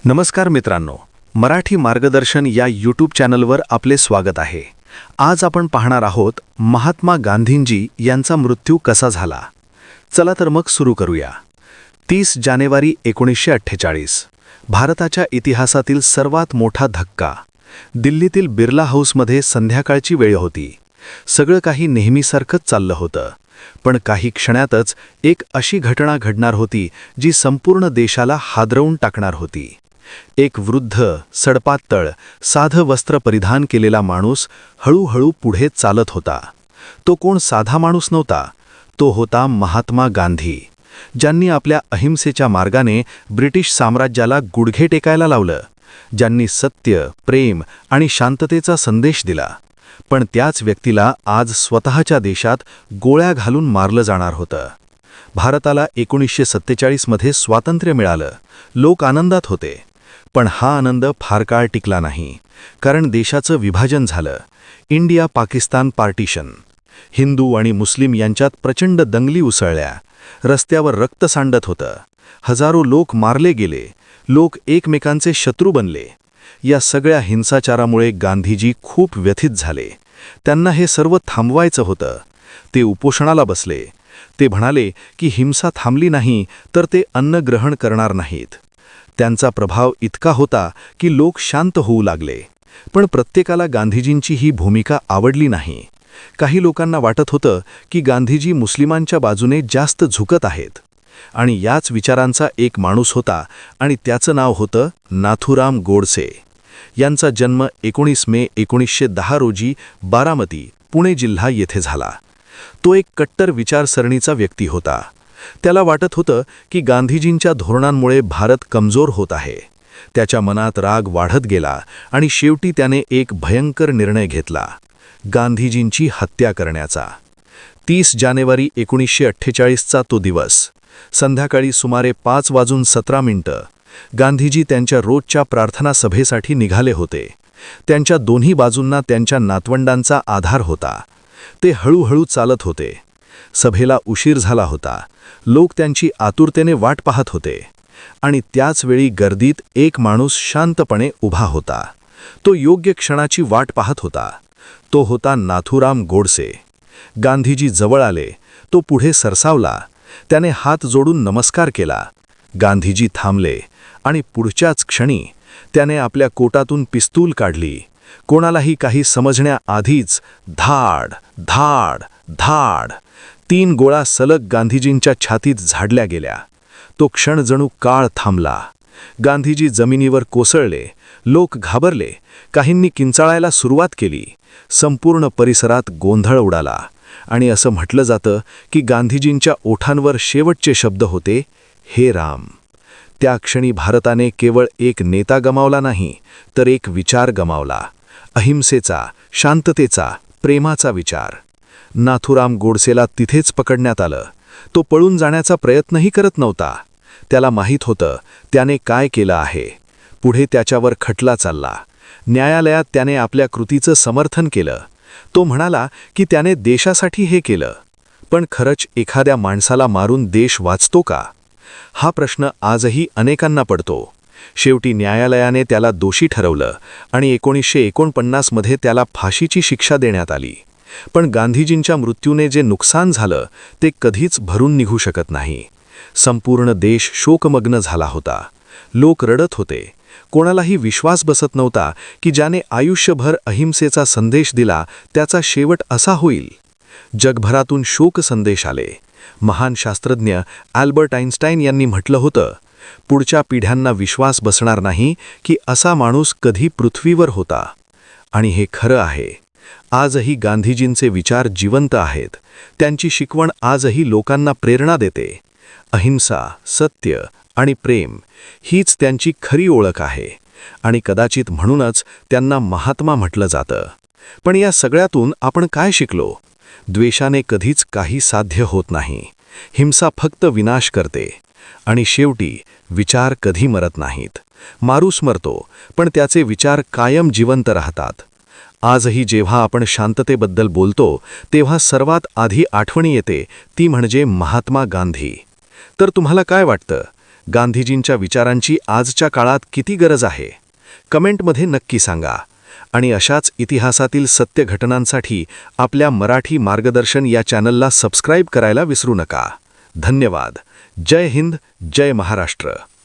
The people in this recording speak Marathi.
नमस्कार मित्रांनो, मराठी मार्गदर्शन या यूट्यूब चॅनलवर आपले स्वागत आहे. आज आपण पाहणार आहोत महात्मा गांधींजी यांचा मृत्यू कसा झाला. चला तर मग सुरू करूया. 30 जानेवारी 1948 भारताच्या इतिहासातील सर्वात मोठा धक्का. दिल्लीतील बिर्ला हाऊसमध्ये संध्याकाळची वेळ होती. सगळं काही नेहमीसारखंच चाललं होतं, पण काही क्षणातच एक अशी घटना घडणार होती जी संपूर्ण देशाला हादरवून टाकणार होती. एक वृद्ध, सडपातळ, साधं वस्त्र परिधान केलेला माणूस हळूहळू पुढे चालत होता. तो कोण साधा माणूस नव्हता, तो होता महात्मा गांधी, ज्यांनी आपल्या अहिंसेच्या मार्गाने ब्रिटिश साम्राज्याला गुडघे टेकायला लावलं, ज्यांनी सत्य, प्रेम आणि शांततेचा संदेश दिला. पण त्याच व्यक्तीला आज स्वतःच्या देशात गोळ्या घालून मारलं जाणार होतं. भारताला 1947 मध्ये स्वातंत्र्य मिळालं. लोक आनंदात होते. पण हा आनंद फार काळ टिकला नाही, कारण देशाचं विभाजन झालं. India Pakistan partition. हिंदू आणि मुस्लिम यांच्यात प्रचंड दंगली उसळल्या. रस्त्यावर रक्त सांडत होतं. हजारो लोक मारले गेले. लोक एकमेकांचे शत्रू बनले. या सगळ्या हिंसाचारामुळे गांधीजी खूप व्यथित झाले. त्यांना हे सर्व थांबवायचं होतं. ते उपोषणाला बसले. ते म्हणाले की हिंसा थांबली नाही तर ते अन्न ग्रहण करणार नाहीत. त्यांचा प्रभाव इतका होता की लोक शांत होऊ लागले. पण प्रत्येकाला गांधीजींची ही भूमिका आवडली नाही. काही लोकांना वाटत होतं की गांधीजी मुस्लिमांच्या बाजूने जास्त झुकत आहेत. आणि याच विचारांचा एक माणूस होता आणि त्याचं नाव होतं नाथूराम गोडसे. यांचा जन्म 19 मे 1910 रोजी बारामती, पुणे जिल्हा येथे झाला. तो एक कट्टर विचारसरणीचा व्यक्ती होता. त्याला वाटत होतं की गांधीजींच्या धोरणांमुळे भारत कमजोर होत आहे. त्याच्या मनात राग वाढत गेला आणि शेवटी त्याने एक भयंकर निर्णय घेतला, गांधीजींची हत्या करण्याचा. 30 जानेवारी 1948चा तो दिवस. संध्याकाळी सुमारे 5:17 गांधीजी त्यांच्या रोजच्या प्रार्थना सभेसाठी निघाले होते. त्यांच्या दोन्ही बाजूंना त्यांच्या नातवंडांचा आधार होता. ते हळूहळू चालत होते. सभेला उशीर झाला होता. लोक त्यांची आतुरतेने वाट पाहत होते. आणि त्याच वेळी गर्दीत एक माणूस शांतपणे उभा होता. तो योग्य क्षणाची वाट पाहत होता. तो होता नाथूराम गोडसे. गांधीजी जवळ आले. तो पुढे सरसावला. त्याने हात जोडून नमस्कार केला. गांधीजी थांबले आणि पुढच्याच क्षणी त्याने आपल्या कोटातून पिस्तूल काढली. कोणालाही काही समजण्याआधीच धाड धाड धाड 3 गोळा सलग गांधीजींच्या छातीत झाडल्या गेल्या. तो क्षण जणू काळ थांबला. गांधीजी जमिनीवर कोसळले. लोक घाबरले. काहींनी किंचाळायला सुरुवात केली. संपूर्ण परिसरात गोंधळ उडाला. आणि असं म्हटलं जातं की गांधीजींच्या ओठांवर शेवटचे शब्द होते, हे राम. त्या क्षणी भारताने केवळ एक नेता गमावला नाही, तर एक विचार गमावला. अहिंसेचा, शांततेचा, प्रेमाचा विचार. नाथूराम गोडसेला तिथेच पकडण्यात आलं. तो पळून जाण्याचा प्रयत्नही करत नव्हता. त्याला माहीत होतं त्याने काय केलं आहे. पुढे त्याच्यावर खटला चालला. न्यायालयात त्याने आपल्या कृतीचं समर्थन केलं. तो म्हणाला की त्याने देशासाठी हे केलं. पण खरंच एखाद्या माणसाला मारून देश वाचतो का? हा प्रश्न आजही अनेकांना पडतो. शेवटी न्यायालयाने त्याला दोषी ठरवलं आणि 1949 मध्ये त्याला फाशीची शिक्षा देण्यात आली. पण गांधीजींच्या मृत्यूने जे नुकसान झालं ते कधीच भरून निघू शकत नाही. संपूर्ण देश शोकमग्न झाला होता. लोक रडत होते. कोणालाही विश्वास बसत नव्हता की ज्याने आयुष्यभर अहिंसेचा संदेश दिला त्याचा शेवट असा होईल. जगभरातून शोक संदेश आले. महान शास्त्रज्ञ अल्बर्ट आइन्स्टाईन यांनी म्हटलं होतं, पुढच्या पिढ्यांना विश्वास बसणार नाही की असा माणूस कधी पृथ्वीवर होता. आणि हे खरं आहे. आजही गांधीजींचे विचार जिवंत आहेत. त्यांची शिकवण आजही लोकांना प्रेरणा देते. अहिंसा, सत्य आणि प्रेम हीच त्यांची खरी ओळख आहे. आणि कदाचित म्हणूनच त्यांना महात्मा म्हटलं जातं. पण या सगळ्यातून आपण काय शिकलो? द्वेषाने कधीच काही साध्य होत नाही. हिंसा फक्त विनाश करते. आणि शेवटी विचार कधी मरत नाहीत. माणूस मरतो, पण त्याचे विचार कायम जिवंत राहतात. आजही जेव्हा आपण शांततेबद्दल बोलतो तेव्हा सर्वात आधी आठवणी येते ती म्हणजे महात्मा गांधी. तर तुम्हाला काय वाटतं? गांधीजींच्या विचारांची आजच्या काळात किती गरज आहे कमेंटमध्ये नक्की सांगा आणि अशाच इतिहासातील सत्य घटनांसाठी आपल्या मराठी मार्गदर्शन या चॅनलला सबस्क्राईब करायला विसरू नका. धन्यवाद. जय हिंद, जय महाराष्ट्र.